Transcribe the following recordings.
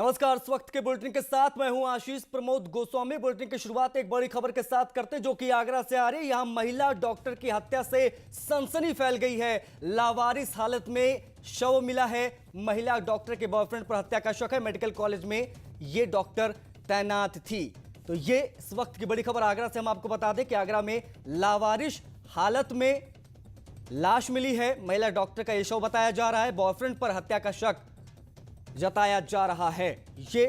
नमस्कार। इस वक्त के बुलेटिन के साथ मैं हूं आशीष प्रमोद गोस्वामी। बुलेटिन की शुरुआत एक बड़ी खबर के साथ करते हैं जो कि आगरा से आ रही है। यहां महिला डॉक्टर की हत्या से सनसनी फैल गई है। लावारिस हालत में शव मिला है। महिला डॉक्टर के बॉयफ्रेंड पर हत्या का शक है। मेडिकल कॉलेज में यह डॉक्टर तैनात थी। तो ये इस वक्त की बड़ी खबर आगरा से हम आपको बता दें कि आगरा में लावारिस हालत में लाश मिली है। महिला डॉक्टर का यह शव बताया जा रहा है। बॉयफ्रेंड पर हत्या का शक जताया जा रहा है। ये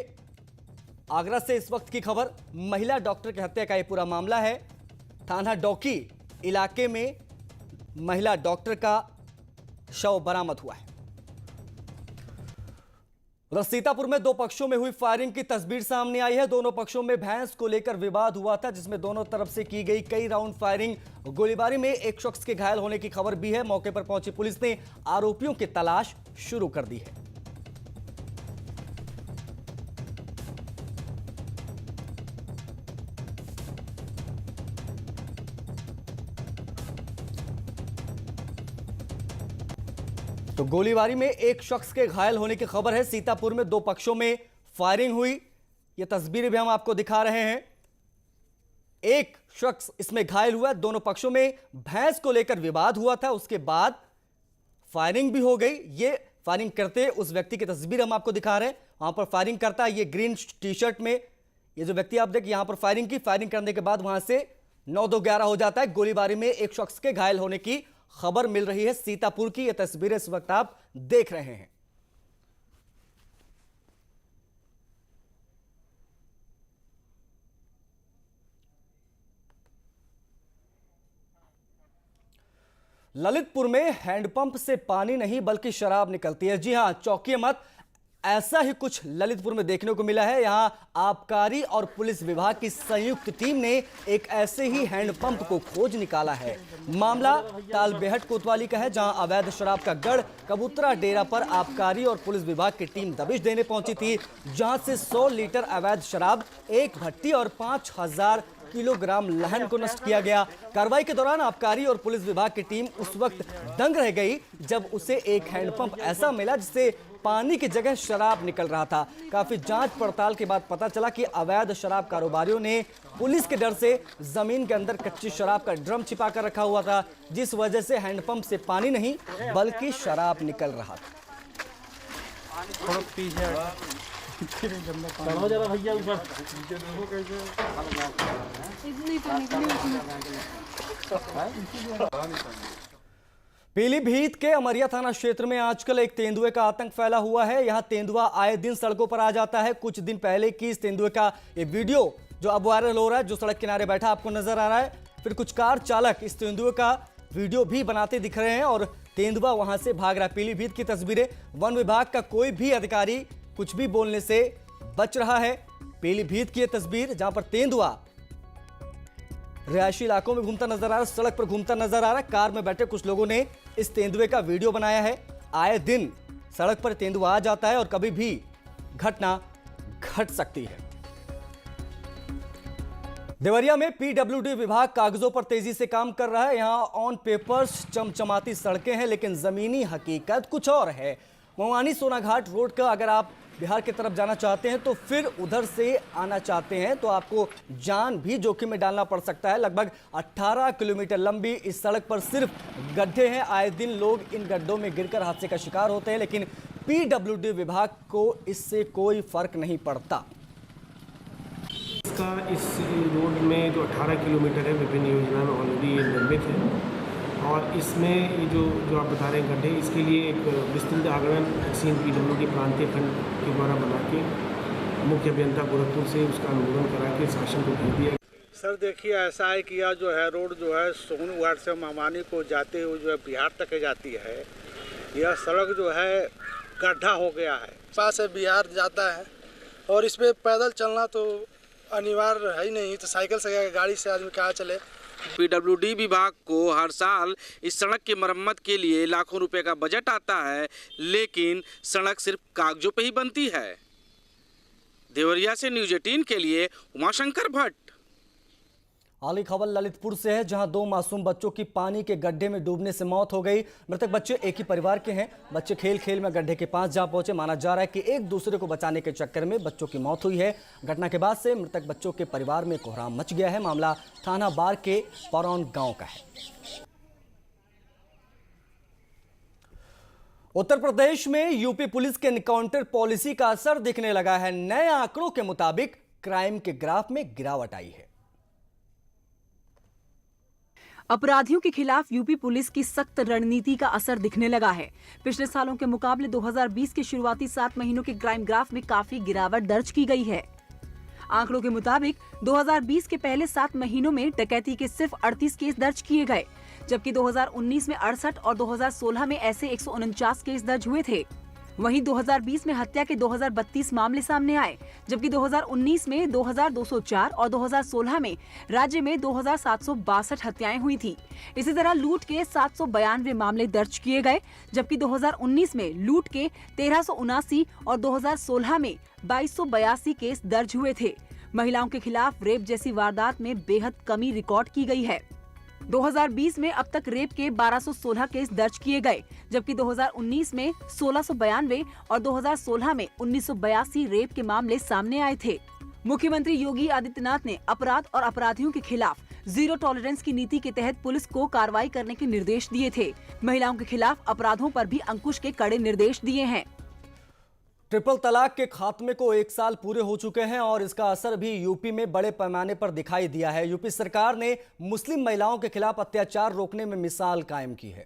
आगरा से इस वक्त की खबर। महिला डॉक्टर की हत्या का यह पूरा मामला है। थाना डौकी इलाके में महिला डॉक्टर का शव बरामद हुआ है। उधर सीतापुर में दो पक्षों में हुई फायरिंग की तस्वीर सामने आई है। दोनों पक्षों में भैंस को लेकर विवाद हुआ था, जिसमें दोनों तरफ से की गई कई राउंड फायरिंग। गोलीबारी में एक शख्स के घायल होने की खबर भी है। मौके पर पहुंची पुलिस ने आरोपियों की तलाश शुरू कर दी है। तो गोलीबारी में एक शख्स के घायल होने की खबर है। सीतापुर में दो पक्षों में फायरिंग हुई। यह तस्वीरें भी हम आपको दिखा रहे हैं। एक शख्स इसमें घायल हुआ। दोनों पक्षों में भैंस को लेकर विवाद हुआ था। उसके बाद फायरिंग भी हो गई। ये फायरिंग करते उस व्यक्ति की तस्वीर हम आपको दिखा रहे हैं। वहां पर फायरिंग करता है ये ग्रीन टी शर्ट में ये जो व्यक्ति आप देखिए, यहां पर फायरिंग की। फायरिंग करने के बाद वहां से 9-2-11 हो जाता है। गोलीबारी में एक शख्स के घायल होने की खबर मिल रही है। सीतापुर की यह तस्वीरें इस वक्त आप देख रहे हैं। ललितपुर में हैंडपंप से पानी नहीं बल्कि शराब निकलती है। जी हां, चौंकिए मत, ऐसा ही कुछ ललितपुर में देखने को मिला है। यहां आबकारी और पुलिस विभाग की संयुक्त टीम ने एक ऐसे ही हैंडपंप को खोज निकाला है। मामला तालबेहट कोतवाली का है, जहां अवैध शराब का गढ़ कबूतरा डेरा पर आबकारी और पुलिस विभाग की टीम दबिश देने पहुंची थी, जहां से 100 लीटर अवैध शराब, एक भट्टी और 5000 किलोग्राम लहन को नष्ट किया गया। कार्रवाई के दौरान आबकारी और पुलिस विभाग की टीम उस वक्त दंग रह गई जब उसे एक हैंडपंप ऐसा मिला जिससे पानी की जगह शराब निकल रहा था। काफी जांच पड़ताल के बाद पता चला कि अवैध शराब कारोबारियों ने पुलिस के डर से जमीन के अंदर कच्ची शराब का ड्रम छिपा कर रखा हुआ था, जिस वजह से हैंडपंप से पानी नहीं बल्कि शराब निकल रहा था। पीलीभीत के अमरिया थाना क्षेत्र में आजकल एक तेंदुए का आतंक फैला हुआ है। यहां तेंदुआ आए दिन सड़कों पर आ जाता है। कुछ दिन पहले की इस तेंदुए का ये वीडियो जो अब वायरल हो रहा है, जो सड़क किनारे बैठा आपको नजर आ रहा है। फिर कुछ कार चालक इस तेंदुए का वीडियो भी बनाते दिख रहे हैं और तेंदुआ वहां से भाग रहा है। पीलीभीत की तस्वीरें। वन विभाग का कोई भी अधिकारी कुछ भी बोलने से बच रहा है। पीलीभीत की यह तस्वीर जहां पर तेंदुआ रिहायशी इलाकों में घूमता नजर आ रहा है, सड़क पर घूमता नजर आ रहा है। कार में बैठे कुछ लोगों ने इस तेंदुए का वीडियो बनाया है। आए दिन सड़क पर तेंदुआ आ जाता है और कभी भी घटना घट सकती है। देवरिया में पीडब्ल्यूडी विभाग कागजों पर तेजी से काम कर रहा है। यहां ऑन पेपर्स चमचमाती सड़कें हैं, लेकिन जमीनी हकीकत कुछ और है। मोवानी सोनाघाट रोड का अगर आप बिहार की तरफ जाना चाहते हैं तो फिर उधर से आना चाहते हैं तो आपको जान भी जोखिम में डालना पड़ सकता है। लगभग 18 किलोमीटर लंबी इस सड़क पर सिर्फ गड्ढे हैं। आए दिन लोग इन गड्ढों में गिरकर हादसे का शिकार होते हैं, लेकिन पीडब्ल्यूडी विभाग को इससे कोई फर्क नहीं पड़ता। इसका इस रोड में जो 18 किलोमीटर है विभिन्न योजना में ऑलरेडी निर्मित है और इसमें ये जो आप बता रहे हैं गड्ढे, इसके लिए एक विस्तृत आगरण पीडब्ल्यूडी प्रांतीय खंड के द्वारा बना के मुख्य अभियंता गोरखपुर से उसका अनुमोदन करा के शासन को भेज दिया। सर देखिए, ऐसा है कि यह जो है रोड जो है सोनूघाट से मामानी को जाते हुए जो है बिहार तक जाती है। यह सड़क जो है गड्ढा हो गया है। पास से बिहार जाता है और इस पर पैदल चलना तो अनिवार्य है ही नहीं, तो साइकिल से गाड़ी से आदमी कहाँ चले। पीडब्ल्यूडी विभाग को हर साल इस सड़क की मरम्मत के लिए लाखों रुपए का बजट आता है, लेकिन सड़क सिर्फ कागजों पे ही बनती है। देवरिया से न्यूज़ 18 के लिए उमाशंकर भट्ट। अगली खबर ललितपुर से है, जहां 2 मासूम बच्चों की पानी के गड्ढे में डूबने से मौत हो गई। मृतक बच्चे एक ही परिवार के हैं। बच्चे खेल खेल में गड्ढे के पास जा पहुंचे। माना जा रहा है कि एक दूसरे को बचाने के चक्कर में बच्चों की मौत हुई है। घटना के बाद से मृतक बच्चों के परिवार में कोहराम मच गया है। मामला थाना बार के परौन गांव का है। उत्तर प्रदेश में यूपी पुलिस के एनकाउंटर पॉलिसी का असर दिखने लगा है। नए आंकड़ों के मुताबिक क्राइम के ग्राफ में गिरावट आई है। अपराधियों के खिलाफ यूपी पुलिस की सख्त रणनीति का असर दिखने लगा है। पिछले सालों के मुकाबले 2020 के शुरुआती 7 महीनों के क्राइम ग्राफ में काफी गिरावट दर्ज की गई है। आंकड़ों के मुताबिक 2020 के पहले 7 महीनों में डकैती के सिर्फ 38 केस दर्ज किए गए, जबकि 2019 में 68 और 2016 में ऐसे 149 केस दर्ज हुए थे। वहीं 2020 में हत्या के 2032 मामले सामने आए, जबकि 2019 में 2204 और 2016 में राज्य में 2762 हत्याएं हुई थी। इसी तरह लूट के 792 मामले दर्ज किए गए, जबकि 2019 में लूट के 1379 और 2016 में 2282 केस दर्ज हुए थे। महिलाओं के खिलाफ रेप जैसी वारदात में बेहद कमी रिकॉर्ड की गई है। 2020 में अब तक रेप के 1216 केस दर्ज किए गए, जबकि 2019 में 1692 और 2016 में 1982 रेप के मामले सामने आए थे। मुख्यमंत्री योगी आदित्यनाथ ने अपराध और अपराधियों के खिलाफ जीरो टॉलरेंस की नीति के तहत पुलिस को कार्रवाई करने के निर्देश दिए थे। महिलाओं के खिलाफ अपराधों पर भी अंकुश के कड़े निर्देश दिए हैं। ट्रिपल तलाक के खात्मे को 1 साल पूरे हो चुके हैं और इसका असर भी यूपी में बड़े पैमाने पर दिखाई दिया है। यूपी सरकार ने मुस्लिम महिलाओं के खिलाफ अत्याचार रोकने में मिसाल कायम की है।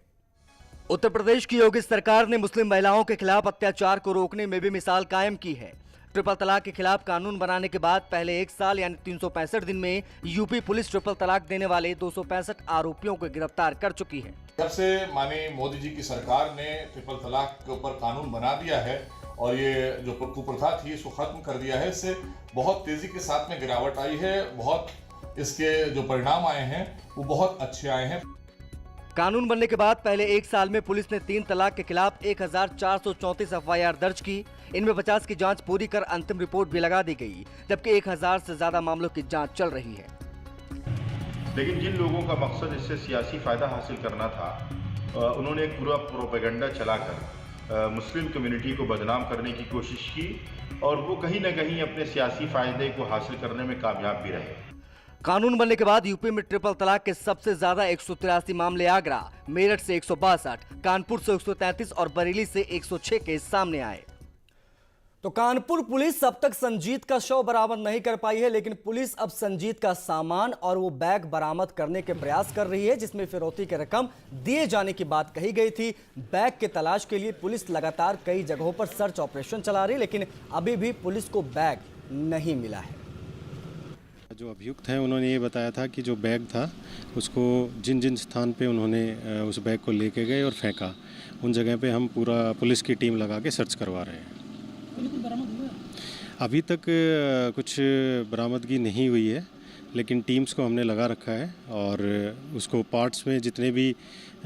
उत्तर प्रदेश की योगी सरकार ने मुस्लिम महिलाओं के खिलाफ अत्याचार को रोकने में भी मिसाल कायम की है। ट्रिपल तलाक के खिलाफ कानून बनाने के बाद पहले 1 साल यानी 365 दिन में यूपी पुलिस ट्रिपल तलाक देने वाले 265 आरोपियों को गिरफ्तार कर चुकी है। जब से माननीय मोदी जी की सरकार ने ट्रिपल तलाक के ऊपर कानून बना दिया है और ये जो कुप्रथा थी इसको खत्म कर दिया है, इससे बहुत तेजी के साथ में गिरावट आई है। बहुत इसके जो परिणाम आए हैं वो बहुत अच्छे आए हैं। कानून बनने के बाद पहले 1 साल में पुलिस ने 3 तलाक के खिलाफ 1434 एफआईआर दर्ज की। इनमें 50 की जांच पूरी कर अंतिम रिपोर्ट भी लगा दी गई, जबकि 1000 से ज्यादा मामलों की जांच चल रही है। लेकिन जिन लोगों का मकसद इससे सियासी फायदा हासिल करना था, उन्होंने एक पूरा प्रोपेगेंडा चलाकर मुस्लिम कम्युनिटी को बदनाम करने की कोशिश की और वो कहीं न कहीं अपने सियासी फायदे को हासिल करने में कामयाब भी रहे। कानून बनने के बाद यूपी में ट्रिपल तलाक के सबसे ज्यादा 183 मामले आगरा, मेरठ से 162, कानपुर से 133 और बरेली से 106 केस सामने आए। तो कानपुर पुलिस अब तक संजीत का शव बरामद नहीं कर पाई है, लेकिन पुलिस अब संजीत का सामान और वो बैग बरामद करने के प्रयास कर रही है, जिसमें फिरौती की रकम दिए जाने की बात कही गई थी। बैग की तलाश के लिए पुलिस लगातार कई जगहों पर सर्च ऑपरेशन चला रही है, लेकिन अभी भी पुलिस को बैग नहीं मिला है। जो अभियुक्त हैं उन्होंने ये बताया था कि जो बैग था उसको जिन जिन स्थान पे उन्होंने उस बैग को लेके गए और फेंका, उन जगह पे हम पूरा पुलिस की टीम लगा के सर्च करवा रहे हैं। अभी तक कुछ बरामदगी नहीं हुई है, लेकिन टीम्स को हमने लगा रखा है और उसको पार्ट्स में जितने भी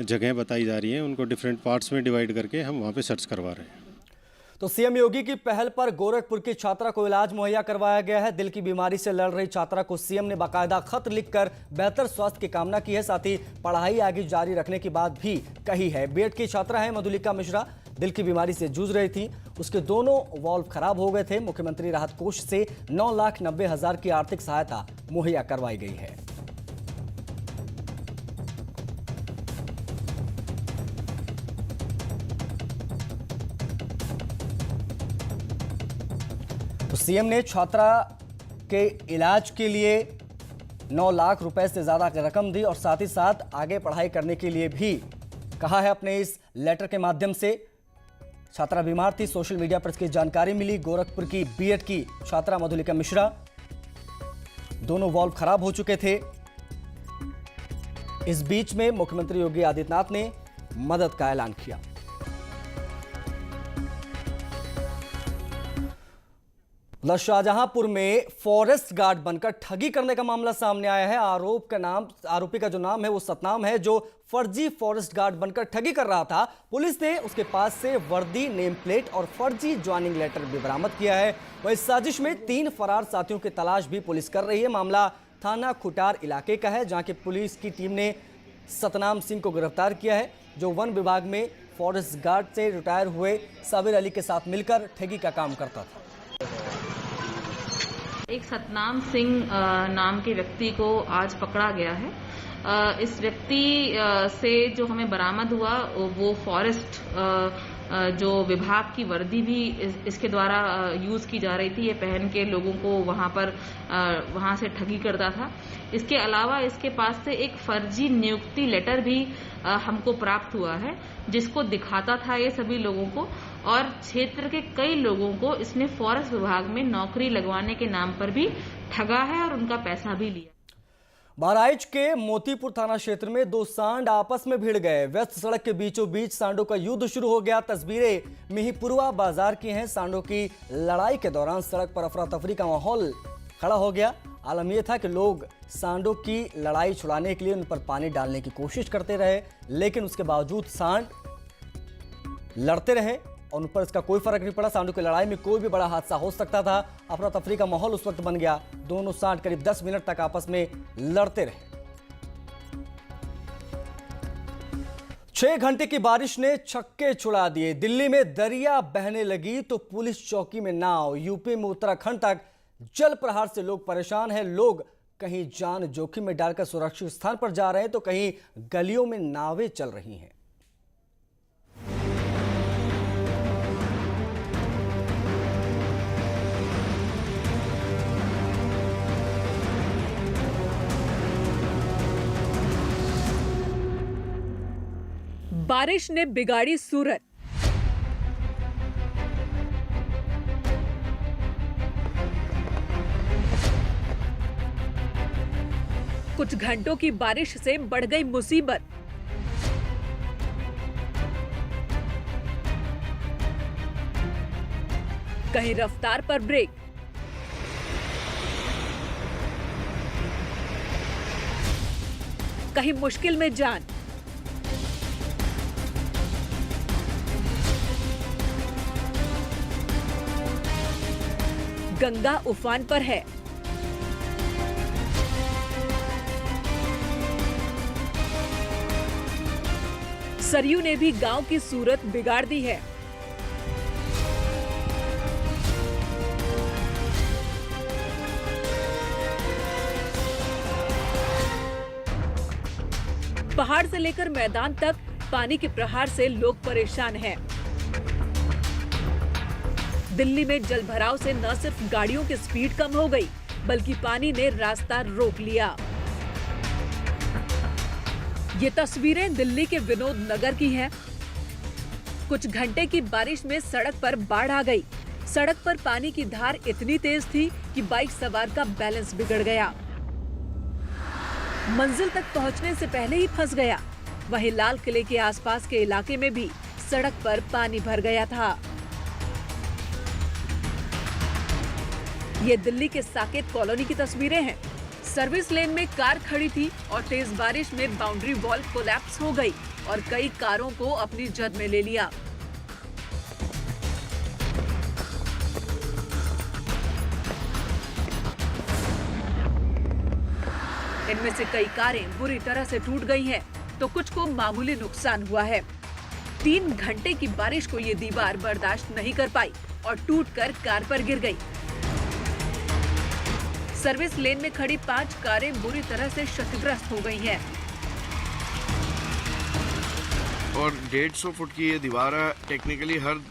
जगह बताई जा रही हैं उनको डिफरेंट पार्ट्स में डिवाइड करके हम वहाँ पे सर्च करवा रहे हैं। तो सीएम योगी की पहल पर गोरखपुर की छात्रा को इलाज मुहैया करवाया गया है। दिल की बीमारी से लड़ रही छात्रा को सीएम ने बाकायदा खत लिखकर बेहतर स्वास्थ्य की कामना की है। साथ ही पढ़ाई आगे जारी रखने की बात भी कही है। बीएड की छात्रा है मधुलिका मिश्रा, दिल की बीमारी से जूझ रही थी। उसके दोनों वाल्व खराब हो गए थे। मुख्यमंत्री राहत कोष से 9,90,000 की आर्थिक सहायता मुहैया करवाई गई है। तो सीएम ने छात्रा के इलाज के लिए 9 लाख रुपए से ज्यादा की रकम दी और साथ ही साथ आगे पढ़ाई करने के लिए भी कहा है। अपने इस लेटर के माध्यम से छात्रा बीमार थी, सोशल मीडिया पर इसकी जानकारी मिली। गोरखपुर की बीएड की छात्रा मधुलिका मिश्रा, दोनों वाल्व खराब हो चुके थे। इस बीच में मुख्यमंत्री योगी आदित्यनाथ ने मदद का ऐलान किया। शाहजहांपुर में फॉरेस्ट गार्ड बनकर ठगी करने का मामला सामने आया है। आरोपी का जो नाम है वो सतनाम है, जो फर्जी फॉरेस्ट गार्ड बनकर ठगी कर रहा था। पुलिस ने उसके पास से वर्दी, नेम प्लेट और फर्जी ज्वाइनिंग लेटर भी बरामद किया है। वह इस साजिश में 3 फरार साथियों की तलाश भी पुलिस कर रही है। मामला थाना खुटार इलाके का है, जहां की पुलिस की टीम ने सतनाम सिंह को गिरफ्तार किया है, जो वन विभाग में फॉरेस्ट गार्ड से रिटायर हुए साबिर अली के साथ मिलकर ठगी का काम करता था। एक सतनाम सिंह नाम के व्यक्ति को आज पकड़ा गया है। इस व्यक्ति से जो हमें बरामद हुआ वो फॉरेस्ट जो विभाग की वर्दी भी इसके द्वारा यूज की जा रही थी, ये पहन के लोगों को वहां से ठगी करता था। इसके अलावा इसके पास से एक फर्जी नियुक्ति लेटर भी हमको प्राप्त हुआ है, जिसको दिखाता था ये सभी लोगों को, और क्षेत्र के कई लोगों को इसने फॉरेस्ट विभाग में नौकरी लगवाने के नाम पर भी ठगा है और उनका पैसा भी लिया। बहराइच के मोतीपुर थाना क्षेत्र में दो सांड आपस में भिड़ गए। व्यस्त सड़क के बीचों बीच सांडों का युद्ध शुरू हो गया। तस्वीरें मिहीपुरवा बाजार की हैं। सांडों की लड़ाई के दौरान सड़क पर अफरा तफरी का माहौल खड़ा हो गया। आलम यह था कि लोग सांडों की लड़ाई छुड़ाने के लिए उन पर पानी डालने की कोशिश करते रहे, लेकिन उसके बावजूद सांड लड़ते रहे और उन पर इसका कोई फर्क नहीं पड़ा। सांडों की लड़ाई में कोई भी बड़ा हादसा हो सकता था। अफरा तफरी का माहौल उस वक्त बन गया। दोनों सांड करीब 10 मिनट तक आपस में लड़ते रहे। 6 घंटे की बारिश ने छक्के छुड़ा दिए। दिल्ली में दरिया बहने लगी तो पुलिस चौकी में नाव। यूपी में उत्तराखंड तक जल प्रहार से लोग परेशान हैं। लोग कहीं जान जोखिम में डालकर सुरक्षित स्थान पर जा रहे हैं तो कहीं गलियों में नावें चल रही हैं। बारिश ने बिगाड़ी सूरत। कुछ घंटों की बारिश से बढ़ गई मुसीबत। कहीं रफ्तार पर ब्रेक, कहीं मुश्किल में जान। गंगा उफान पर है। सरयू ने भी गांव की सूरत बिगाड़ दी है। पहाड़ से लेकर मैदान तक पानी के प्रहार से लोग परेशान हैं। दिल्ली में जल भराव से न सिर्फ गाड़ियों की स्पीड कम हो गई, बल्कि पानी ने रास्ता रोक लिया। ये तस्वीरें दिल्ली के विनोद नगर की हैं। कुछ घंटे की बारिश में सड़क पर बाढ़ आ गई। सड़क पर पानी की धार इतनी तेज थी कि बाइक सवार का बैलेंस बिगड़ गया। मंजिल तक पहुंचने से पहले ही फंस गया। वहीं लाल किले के आसपास के इलाके में भी सड़क पर पानी भर गया था। ये दिल्ली के साकेत कॉलोनी की तस्वीरें हैं। सर्विस लेन में कार खड़ी थी और तेज बारिश में बाउंड्री वॉल कोलैप्स हो गई और कई कारों को अपनी जद में ले लिया। इनमें से कई कारें बुरी तरह से टूट गई हैं, तो कुछ को मामूली नुकसान हुआ है। 3 घंटे की बारिश को ये दीवार बर्दाश्त नहीं कर पाई और टूटकर कार पर गिर गई। सर्विस लेन में खड़ी 5 कारें बुरी तरह से क्षतिग्रस्त हो गई हैं। और 150 फुट की ये दीवार है। टेक्निकली हर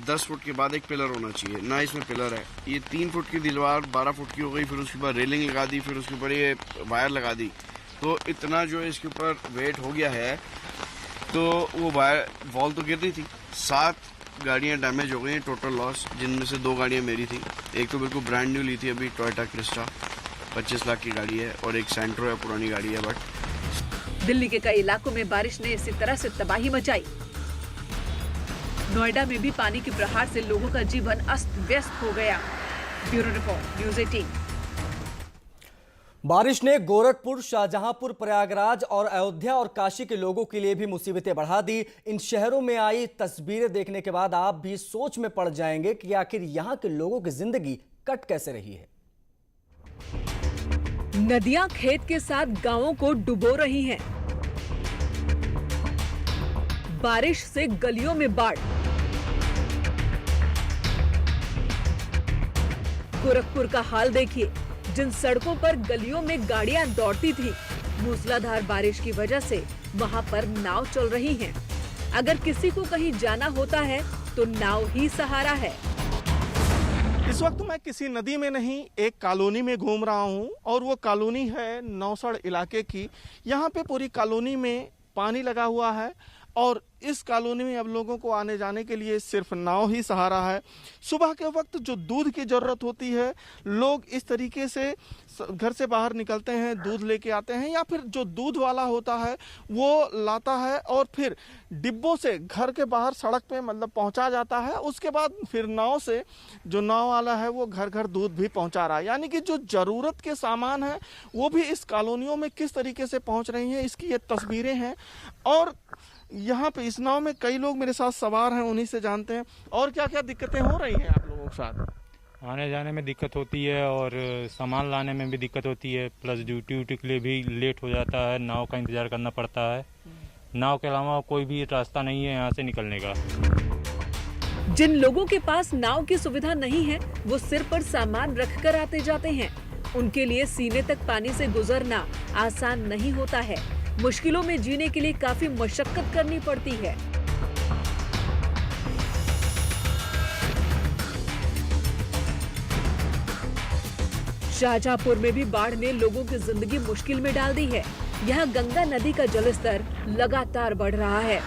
10 फुट के बाद एक पिलर होना चाहिए, ना इसमें पिलर है। ये 3 फुट की दीवार 12 फुट की हो गई, फिर उसके बाद रेलिंग लगा दी, फिर उसके ऊपर ये वायर लगा दी। तो इतना जो इसके ऊपर वेट हो गया है, तो वो वायर वॉल तो गिर रही थी। 7 गाड़ियाँ डैमेज हो गई हैं, टोटल लॉस, जिनमें से 2 गाड़ियाँ मेरी थी। एक तो बिल्कुल ब्रांड न्यू ली थी अभी, टोयोटा क्रिस्टा 25 लाख की गाड़ी है, और एक सेंट्रो है, पुरानी गाड़ी है। बट दिल्ली के कई इलाकों में बारिश ने इसी तरह से तबाही मचाई। नोएडा में भी पानी के प्रहार से लोगों का जीवन अस्त व्यस्त हो गया। Bureau report, news 18। बारिश ने गोरखपुर, शाहजहांपुर, प्रयागराज और अयोध्या और काशी के लोगों के लिए भी मुसीबतें बढ़ा दी। इन शहरों में आई तस्वीरें देखने के बाद आप भी सोच में पड़ जाएंगे कि आखिर यहां के लोगों की जिंदगी कट कैसे रही है। नदियां खेत के साथ गांवों को डुबो रही हैं। बारिश से गलियों में बाढ़। गोरखपुर का हाल देखिए, जिन सड़कों पर गलियों में गाड़ियां दौड़ती थी, मूसलाधार बारिश की वजह से वहां पर नाव चल रही हैं। अगर किसी को कहीं जाना होता है तो नाव ही सहारा है। इस वक्त मैं किसी नदी में नहीं, एक कॉलोनी में घूम रहा हूं और वो कॉलोनी है नौसड़ इलाके की। यहाँ पे पूरी कॉलोनी में पानी लगा हुआ है और इस कॉलोनी में अब लोगों को आने जाने के लिए सिर्फ नाव ही सहारा है। सुबह के वक्त जो दूध की ज़रूरत होती है, लोग इस तरीके से घर से बाहर निकलते हैं, दूध लेके आते हैं, या फिर जो दूध वाला होता है वो लाता है और फिर डिब्बों से घर के बाहर सड़क पे मतलब पहुंचा जाता है। उसके बाद फिर नाव से जो नाव वाला है वो घर घर दूध भी पहुंचा रहा है। यानी कि जो ज़रूरत के सामान हैं वो भी इस कॉलोनियों में किस तरीके से पहुँच रही हैं, इसकी ये तस्वीरें हैं। और यहाँ पे इस नाव में कई लोग मेरे साथ सवार हैं, उन्हीं से जानते हैं और क्या क्या दिक्कतें हो रही हैं आप लोगों के साथ। आने जाने में दिक्कत होती है और सामान लाने में भी दिक्कत होती है, प्लस ड्यूटी व्यूटी के लिए भी लेट हो जाता है, नाव का इंतज़ार करना पड़ता है। नाव के अलावा कोई भी रास्ता नहीं है यहाँ से निकलने का। जिन लोगों के पास नाव की सुविधा नहीं है, वो सिर पर सामान रख कर आते जाते हैं। उनके लिए सीने तक पानी से गुजरना आसान नहीं होता है। मुश्किलों में जीने के लिए काफी मशक्कत करनी पड़ती है। शाहजहांपुर में भी बाढ़ ने लोगों की जिंदगी मुश्किल में डाल दी है। यहाँ गंगा नदी का जलस्तर लगातार बढ़ रहा है।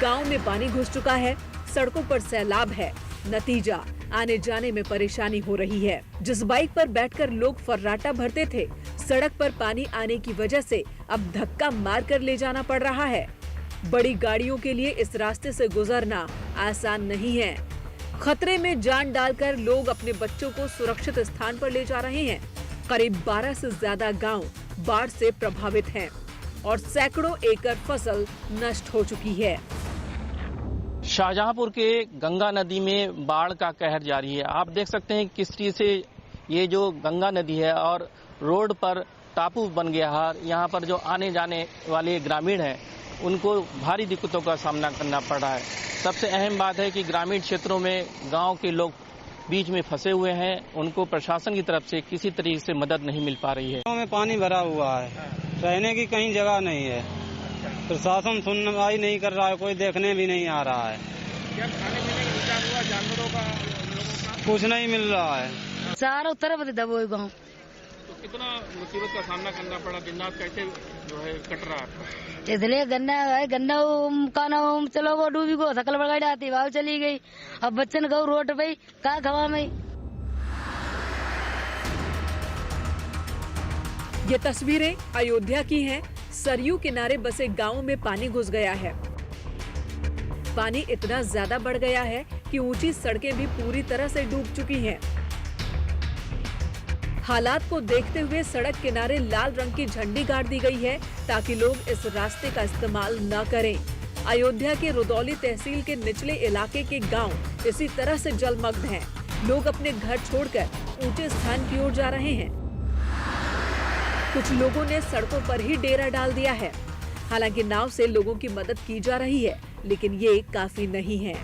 गांव में पानी घुस चुका है, सड़कों पर सैलाब है। नतीजा, आने जाने में परेशानी हो रही है। जिस बाइक पर बैठकर लोग फर्राटा भरते थे, सड़क पर पानी आने की वजह से अब धक्का मार कर ले जाना पड़ रहा है। बड़ी गाड़ियों के लिए इस रास्ते से गुजरना आसान नहीं है। खतरे में जान डालकर लोग अपने बच्चों को सुरक्षित स्थान पर ले जा रहे हैं। करीब 12 से ज्यादा गांव बाढ़ से प्रभावित हैं और सैकड़ों एकड़ फसल नष्ट हो चुकी है। शाहजहांपुर के गंगा नदी में बाढ़ का कहर जारी है। आप देख सकते हैं किस चीज से ये जो गंगा नदी है और रोड पर टापू बन गया है। यहाँ पर जो आने जाने वाले ग्रामीण हैं उनको भारी दिक्कतों का सामना करना पड़ रहा है। सबसे अहम बात है कि ग्रामीण क्षेत्रों में गांव के लोग बीच में फंसे हुए हैं, उनको प्रशासन की तरफ से किसी तरीके से मदद नहीं मिल पा रही है। गांव में पानी भरा हुआ है, रहने की कहीं जगह नहीं है, प्रशासन सुनवाई नहीं कर रहा है, कोई देखने भी नहीं आ रहा है। क्या खाने पीने का इंतजाम हुआ जानवरों का, लोगों का? कुछ नहीं मिल रहा है। चारों तरफ दबोए गाँव। तो कितना मुसीबत का सामना करना पड़ा, दिन रात कैसे जो है कट रहा है? इसलिए गन्ना है, गन्ना काना चलो वो डूबी को सकल बगाड़ी आती भाव चली गई। अब बच्चन गौ रोड पे का खवा में। ये तस्वीरें अयोध्या की हैं। सरयू किनारे बसे गांव में पानी घुस गया है। पानी इतना ज्यादा बढ़ गया है कि ऊंची सड़कें भी पूरी तरह से डूब चुकी हैं। हालात को देखते हुए सड़क किनारे लाल रंग की झंडी गाड़ दी गई है ताकि लोग इस रास्ते का इस्तेमाल न करें। अयोध्या के रुदौली तहसील के निचले इलाके के गांव इसी तरह से जलमग्न हैं। लोग अपने घर छोड़कर ऊंचे स्थान की ओर जा रहे हैं। कुछ लोगों ने सड़कों पर ही डेरा डाल दिया है। हालांकि नाव से लोगों की मदद की जा रही है, लेकिन ये काफी नहीं है।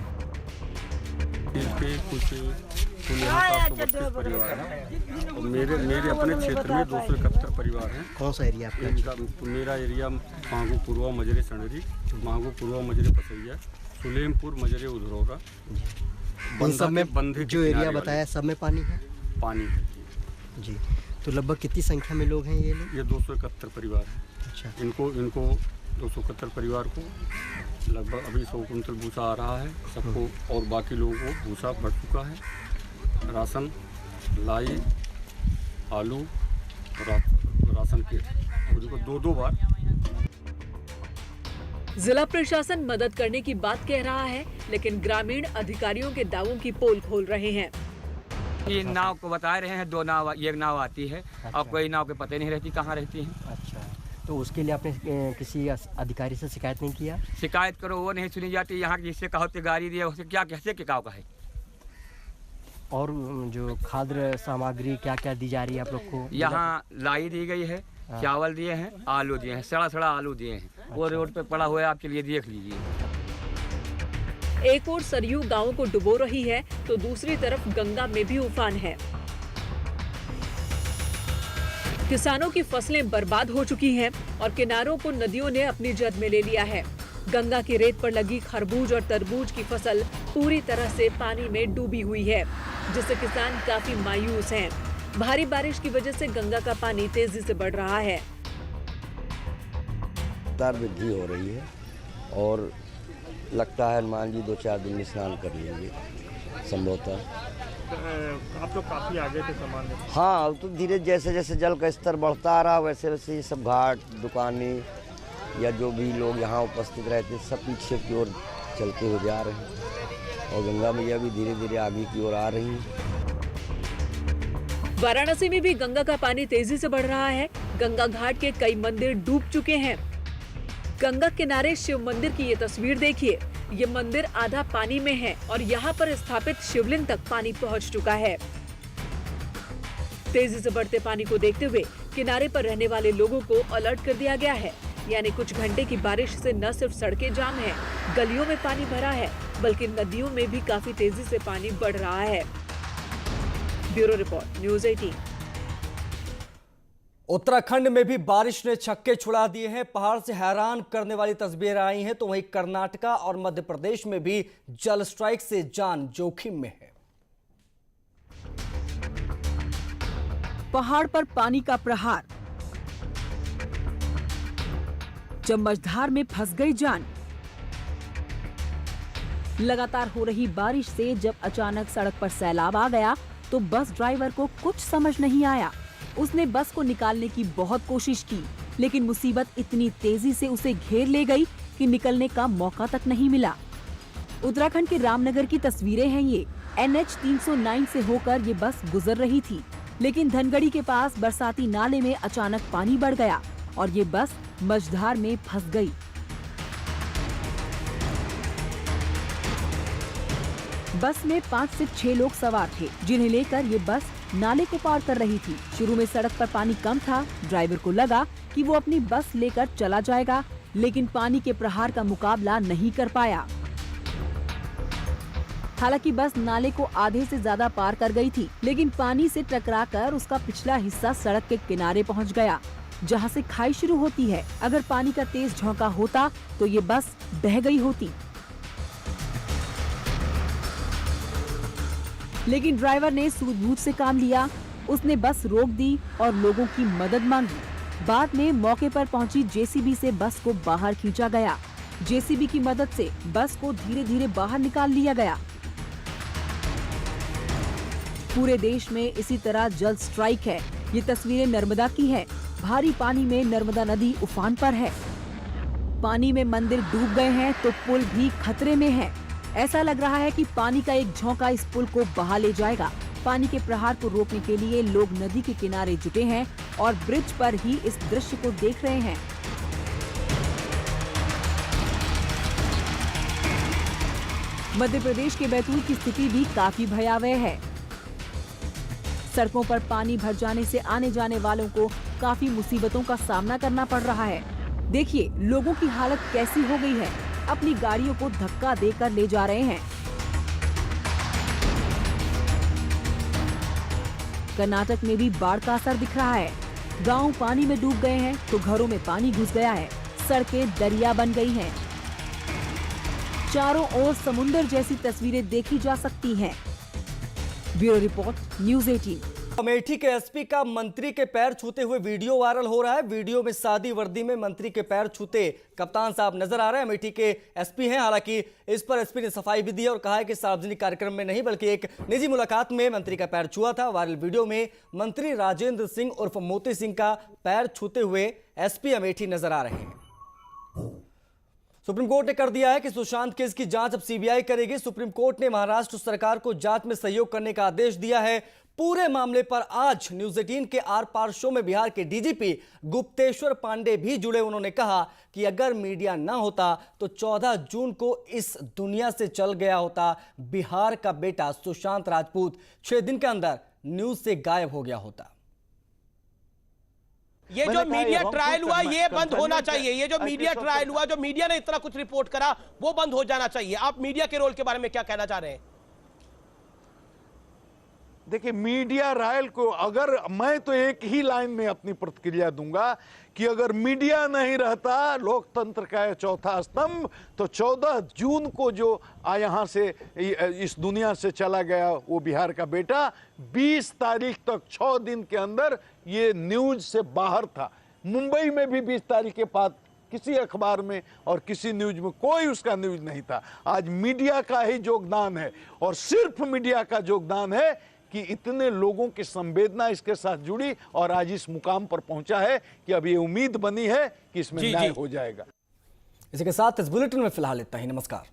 परिवार है और मेरे अपने क्षेत्र में 271 परिवार हैं। कौन सा एरिया आपका? मेरा एरिया मांगू पूर्वा मजरे सनरी, मांगू पूर्वा मजरे पसैया, सुलेमपुर मजरे उधरोगा। इन सब में बंधे जो एरिया बताया सब में पानी है? पानी जी। तो लगभग कितनी संख्या में लोग हैं ये लोग? ये 271 परिवार हैं। अच्छा। इनको 271 परिवार को लगभग अभी 100 कुंटल भूसा आ रहा है सबको, और बाकी लोगों को भूसा बढ़ चुका है। राशन, लाई, आलू, राशन के उनको 2-2 बार। जिला प्रशासन मदद करने की बात कह रहा है, लेकिन ग्रामीण अधिकारियों के दावों की पोल खोल रहे हैं। ये नाव को बता रहे हैं, 2 नाव, एक नाव आती है। अच्छा। अब कोई नाव के पते नहीं रहती कहाँ रहती है। अच्छा, तो उसके लिए आपने किसी अधिकारी से शिकायत नहीं किया? शिकायत करो वो नहीं सुनी जाती। यहाँ जिससे कहो तो गाड़ी दिए, उससे क्या कैसे के काव का है। और जो खाद्य सामग्री क्या क्या दी जा रही है आप लोग को? यहाँ लाई दी गई है, चावल दिए हैं, आलू दिए हैं, सड़ा सड़ा आलू दिए हैं। वो रोड पे पड़ा हुआ है, आपके लिए देख लीजिए। एक और सरयू गांवों को डुबो रही है तो दूसरी तरफ गंगा में भी उफान है। किसानों की फसलें बर्बाद हो चुकी हैं और किनारों को नदियों ने अपनी जद में ले लिया है। गंगा की रेत पर लगी खरबूज और तरबूज की फसल पूरी तरह से पानी में डूबी हुई है, जिससे किसान काफी मायूस हैं। भारी बारिश की वजह से गंगा का पानी तेजी से बढ़ रहा है। वृद्धि हो रही है और लगता है हनुमान जी 2-4 दिन में स्नान कर लेंगे संभवतः। आप लोग काफी आगे थे सामान्य। हाँ, तो धीरे जैसे जैसे जल का स्तर बढ़ता आ रहा वैसे वैसे ये सब घाट, दुकानें या जो भी लोग यहाँ उपस्थित रहते सब पीछे की ओर चलते हुए जा रहे हैं और गंगा मैया भी धीरे धीरे आगे की ओर आ रही हैं। वाराणसी में भी गंगा का पानी तेजी से बढ़ रहा है। गंगा घाट के कई मंदिर डूब चुके हैं। गंगा किनारे शिव मंदिर की ये तस्वीर देखिए। ये मंदिर आधा पानी में है और यहाँ पर स्थापित शिवलिंग तक पानी पहुँच चुका है। तेजी से बढ़ते पानी को देखते हुए किनारे पर रहने वाले लोगों को अलर्ट कर दिया गया है। यानी कुछ घंटे की बारिश से न सिर्फ सड़कें जाम हैं, गलियों में पानी भरा है, बल्कि नदियों में भी काफी तेजी से पानी बढ़ रहा है। Bureau report, news 18। उत्तराखंड में भी बारिश ने छक्के छुड़ा दिए हैं। पहाड़ से हैरान करने वाली तस्वीरें आई हैं तो वहीं कर्नाटका और मध्य प्रदेश में भी जल स्ट्राइक से जान जोखिम में है। पहाड़ पर पानी का प्रहार, चम्मचधार में फंस गई जान। लगातार हो रही बारिश से जब अचानक सड़क पर सैलाब आ गया तो बस ड्राइवर को कुछ समझ नहीं आया। उसने बस को निकालने की बहुत कोशिश की, लेकिन मुसीबत इतनी तेजी से उसे घेर ले गई कि निकलने का मौका तक नहीं मिला। उत्तराखंड के रामनगर की तस्वीरें हैं ये। NH 309 से होकर ये बस गुजर रही थी, लेकिन धनगढ़ी के पास बरसाती नाले में अचानक पानी बढ़ गया और ये बस मझधार में फंस गई। बस में 5 से 6 लोग सवार थे, जिन्हें लेकर ये बस नाले को पार कर रही थी। शुरू में सड़क पर पानी कम था। ड्राइवर को लगा कि वो अपनी बस लेकर चला जाएगा, लेकिन पानी के प्रहार का मुकाबला नहीं कर पाया। हालांकि बस नाले को आधे से ज्यादा पार कर गई थी, लेकिन पानी से टकराकर उसका पिछला हिस्सा सड़क के किनारे पहुंच गया, जहां से खाई शुरू होती है। अगर पानी का तेज झोंका होता तो ये बस बह गई होती, लेकिन ड्राइवर ने सूझबूझ से काम लिया। उसने बस रोक दी और लोगों की मदद मांगी। बाद में मौके पर पहुंची JCB से बस को बाहर खींचा गया। JCB की मदद से बस को धीरे धीरे बाहर निकाल लिया गया। पूरे देश में इसी तरह जल स्ट्राइक है। ये तस्वीरें नर्मदा की है। भारी पानी में नर्मदा नदी उफान पर है। पानी में मंदिर डूब गए हैं तो पुल भी खतरे में है। ऐसा लग रहा है कि पानी का एक झोंका इस पुल को बहा ले जाएगा। पानी के प्रहार को रोकने के लिए लोग नदी के किनारे जुटे हैं और ब्रिज पर ही इस दृश्य को देख रहे हैं। मध्य प्रदेश के बैतूल की स्थिति भी काफी भयावह है। सड़कों पर पानी भर जाने से आने जाने वालों को काफी मुसीबतों का सामना करना पड़ रहा है। देखिए लोगों की हालत कैसी हो गई है। अपनी गाड़ियों को धक्का देकर ले जा रहे हैं। कर्नाटक में भी बाढ़ का असर दिख रहा है। गांव पानी में डूब गए हैं तो घरों में पानी घुस गया है। सड़कें दरिया बन गई हैं। चारों ओर समुंदर जैसी तस्वीरें देखी जा सकती हैं। Bureau report, news 18। अमेठी के एसपी का मंत्री के पैर छूते हुए वीडियो वायरल हो रहा है। वीडियो में सादी वर्दी में मंत्री के पैर छूते कप्तान साहब नजर आ रहे हैं। अमेठी के एसपी हैं। हालांकि इस पर एसपी ने सफाई भी दी और कहा है कि सार्वजनिक कार्यक्रम में नहीं बल्कि एक निजी मुलाकात में मंत्री का पैर छुआ था। वायरल वीडियो में मंत्री राजेंद्र सिंह उर्फ मोती सिंह का पैर छूते हुए एसपी अमेठी नजर आ रहे हैं। सुप्रीम कोर्ट ने कर दिया है कि सुशांत केस की जांच अब सीबीआई करेगी। सुप्रीम कोर्ट ने महाराष्ट्र सरकार को जांच में सहयोग करने का आदेश दिया है। पूरे मामले पर आज न्यूज 18 के आर पार शो में बिहार के डीजीपी गुप्तेश्वर पांडे भी जुड़े। उन्होंने कहा कि अगर मीडिया ना होता तो 14 जून को इस दुनिया से चल गया होता बिहार का बेटा सुशांत राजपूत। 6 दिन के अंदर न्यूज से गायब हो गया होता। ये जो मीडिया ट्रायल हुआ ये बंद होना चाहिए। ये जो मीडिया ट्रायल हुआ, जो मीडिया ने इतना कुछ रिपोर्ट करा, वो बंद हो जाना चाहिए। आप मीडिया के रोल के बारे में क्या कहना चाह रहे हैं? देखिए, मीडिया रायल को अगर मैं तो एक ही लाइन में अपनी प्रतिक्रिया दूंगा कि अगर मीडिया नहीं रहता, लोकतंत्र का चौथा स्तंभ, तो 14 जून को जो यहाँ से इस दुनिया से चला गया वो बिहार का बेटा 20 तारीख तक 6 दिन के अंदर ये न्यूज से बाहर था। मुंबई में भी 20 तारीख के बाद किसी अखबार में और किसी न्यूज में कोई उसका न्यूज नहीं था। आज मीडिया का ही योगदान है और सिर्फ मीडिया का योगदान है कि इतने लोगों की संवेदना इसके साथ जुड़ी और आज इस मुकाम पर पहुंचा है कि अब ये उम्मीद बनी है कि इसमें न्याय हो जाएगा। इसी के साथ इस बुलेटिन में फिलहाल इतना ही। नमस्कार।